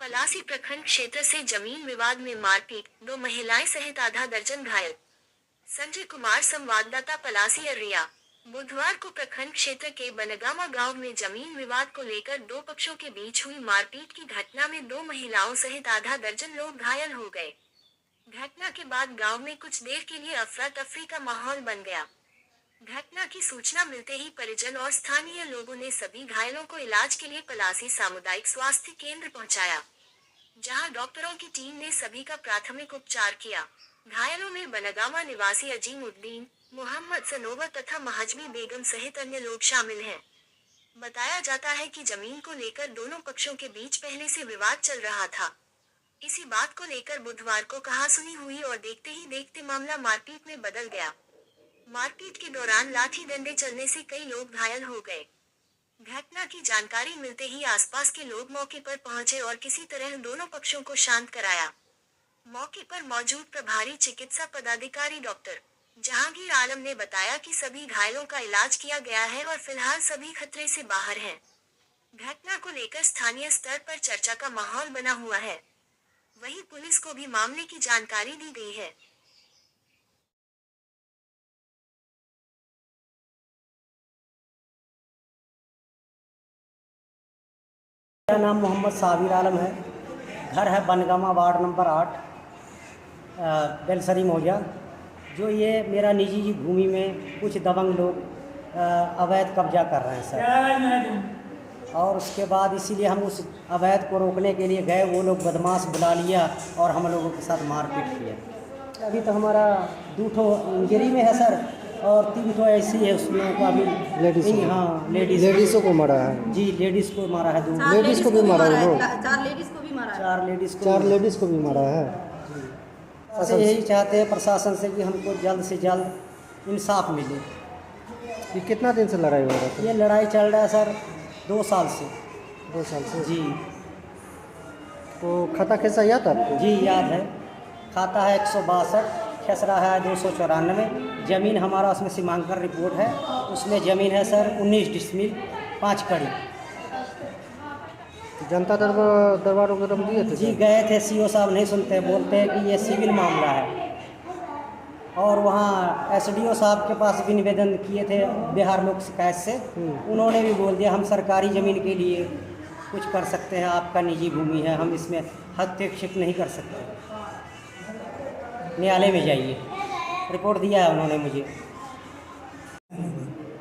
पलासी प्रखंड क्षेत्र से जमीन विवाद में मारपीट, 2 महिलाएं सहित आधा दर्जन घायल। संजय कुमार, संवाददाता, पलासी अररिया। बुधवार को प्रखंड क्षेत्र के बनगामा गांव में जमीन विवाद को लेकर 2 पक्षों के बीच हुई मारपीट की घटना में 2 महिलाओं सहित आधा दर्जन लोग घायल हो गए। घटना के बाद गांव में कुछ देर के लिए अफरा तफरी का माहौल बन गया। घटना की सूचना मिलते ही परिजन और स्थानीय लोगों ने सभी घायलों को इलाज के लिए पलासी सामुदायिक स्वास्थ्य केंद्र पहुंचाया, जहां डॉक्टरों की टीम ने सभी का प्राथमिक उपचार किया। घायलों में बनगामा निवासी अजीमुद्दीन, मोहम्मद सनोवर तथा महाजमी बेगम सहित अन्य लोग शामिल हैं। बताया जाता है कि जमीन को लेकर दोनों पक्षों के बीच पहले से विवाद चल रहा था। इसी बात को लेकर बुधवार को कहासुनी हुई और देखते ही देखते मामला मारपीट में बदल गया। मारपीट के दौरान लाठी डंडे चलने से कई लोग घायल हो गए। घटना की जानकारी मिलते ही आसपास के लोग मौके पर पहुंचे और किसी तरह दोनों पक्षों को शांत कराया। मौके पर मौजूद प्रभारी चिकित्सा पदाधिकारी डॉक्टर जहांगीर आलम ने बताया कि सभी घायलों का इलाज किया गया है और फिलहाल सभी खतरे से बाहर हैं। घटना को लेकर स्थानीय स्तर पर चर्चा का माहौल बना हुआ है। वहीं पुलिस को भी मामले की जानकारी दी गई है। मेरा नाम मोहम्मद साबिर आलम है। घर है बनगामा, वार्ड नंबर 8, बेलसरी मौजा। जो ये मेरा निजी भूमि में कुछ दबंग लोग अवैध कब्जा कर रहे हैं सर, और उसके बाद इसीलिए हम उस अवैध को रोकने के लिए गए। वो लोग बदमाश बुला लिया और हम लोगों के साथ मारपीट किया। अभी तो हमारा 2 ठो इंजरी में है सर, और 3 ठो ऐसी है उसमें को अभी लेडीज। हाँ, लेडीज़ों को मारा है जी। लेडीज़ को मारा है, 2 लेडीज़ को भी मारा है, 4 लेडीज़ को भी मारा है, 4 लेडीज़ को भी मारा है। ऐसे यही चाहते हैं प्रशासन से कि हमको जल्द से जल्द इंसाफ मिले। ये कितना दिन से लड़ाई हो रहा था? ये लड़ाई चल रहा है सर 2 साल से। 2 साल से जी। तो खाता कैसा याद आपको? जी याद है। खाता है 162, खसरा है 294। ज़मीन हमारा उसमें सीमांकन रिपोर्ट है, उसमें ज़मीन है सर 19 डिसमिल 5 कड़ी। जनता दरबारों को दिए थे जी गए थे, सीओ साहब नहीं सुनते, बोलते हैं कि ये सिविल मामला है। और वहाँ एसडीओ साहब के पास भी निवेदन किए थे बिहार लोक शिकायत से। उन्होंने भी बोल दिया हम सरकारी ज़मीन के लिए कुछ कर सकते हैं, आपका निजी भूमि है, हम इसमें हस्तक्षेप नहीं कर सकते, न्यायालय में जाइए। रिपोर्ट दिया है उन्होंने मुझे।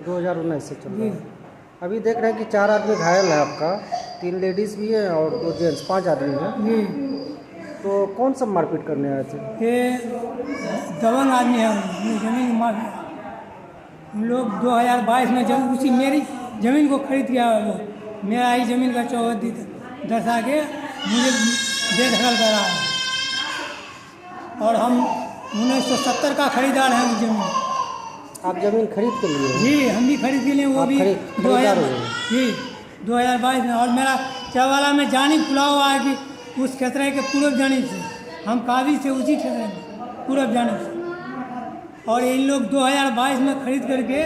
2019 से चल रहा है। अभी देख रहे हैं कि 4 आदमी घायल है आपका, 3 लेडीज़ भी है और 2 जेंट्स, 5 आदमी हैं। तो कौन सा मारपीट करने आए थे? ये दबंग आदमी है, ज़मीन मार। हम लोग 2022 में उसी मेरी ज़मीन को खरीद किया। मेरा ही ज़मीन का चौहद्दी दर्शा के मुझे बेदखल करा है, और हम 1970 का खरीदार हैं उस ज़मीन। आप ज़मीन खरीद के लिए? जी हम भी खरीद के लिए, वो भी 2022 में। और मेरा चौवाला में जानिब खुला हुआ है कि उस क्षेत्र के पूर्व जानिब से, हम काबिल से उसी क्षेत्र में पूर्व जानिब से। और इन लोग 2022 में खरीद करके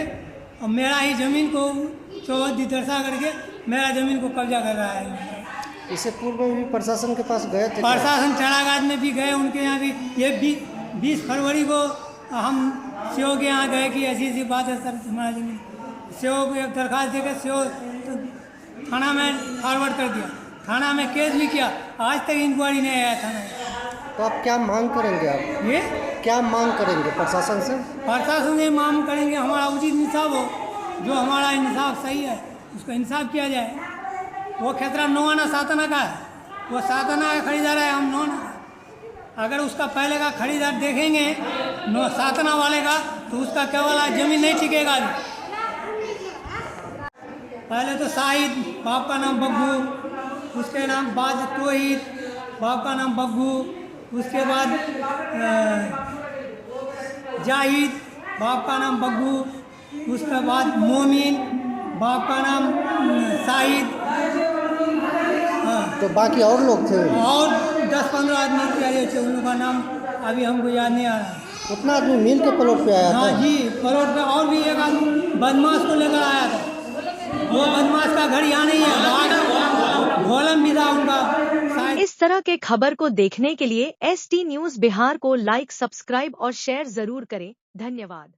और मेरा ही ज़मीन को चौहद्दी दर्शा करके मेरा ज़मीन को कब्जा कर रहा है। इससे पूर्व में भी प्रशासन के पास गए थे? प्रशासन चरागाह में भी गए, उनके यहाँ भी। ये 20 फरवरी को हम सीओ के यहाँ गए कि ऐसी बात है सर हमारा ज़मीन। सीओ को एक दरख्वास्त देकर सीओ थाना में फॉरवर्ड कर दिया, थाना में केस भी किया, आज तक इंक्वायरी नहीं आया थाना में। तो आप क्या मांग करेंगे? आप ये क्या मांग करेंगे प्रशासन से? प्रशासन से मांग करेंगे हमारा उचित इंसाफ हो, जो हमारा इंसाफ सही है उसको इंसाफ किया जाए। वो क्षेत्र 9 आना 7 आना का है, वो 7 आना का खरीदार है, हम 9 आना। अगर उसका पहले का खरीदार देखेंगे 7 आना वाले का, तो उसका क्या वाला ज़मीन नहीं टिकेगा। पहले तो शाहिद, बाप का नाम बग्गू, उसके नाम बाद तोहिद, बाप का नाम बग्गू, उसके बाद जाहिद, बाप का नाम बग्गू, उसके बाद मोमिन, बाप का नाम शाहिद। तो बाकी और लोग थे? और 10-15 आदमी प्यारे थे, उन लोगों का नाम अभी हमको याद नहीं आ रहा। उतना आदमी मिल के प्लॉट पे आया था? हाँ जी, प्लॉट पे। और भी एक आदमी बदमाश को लेकर आया था, वो बदमाश का घर यहाँ नहीं है, भोलम भी था उनका। इस तरह के खबर को देखने के लिए ST न्यूज़ बिहार को लाइक, सब्सक्राइब और शेयर जरूर करें। धन्यवाद।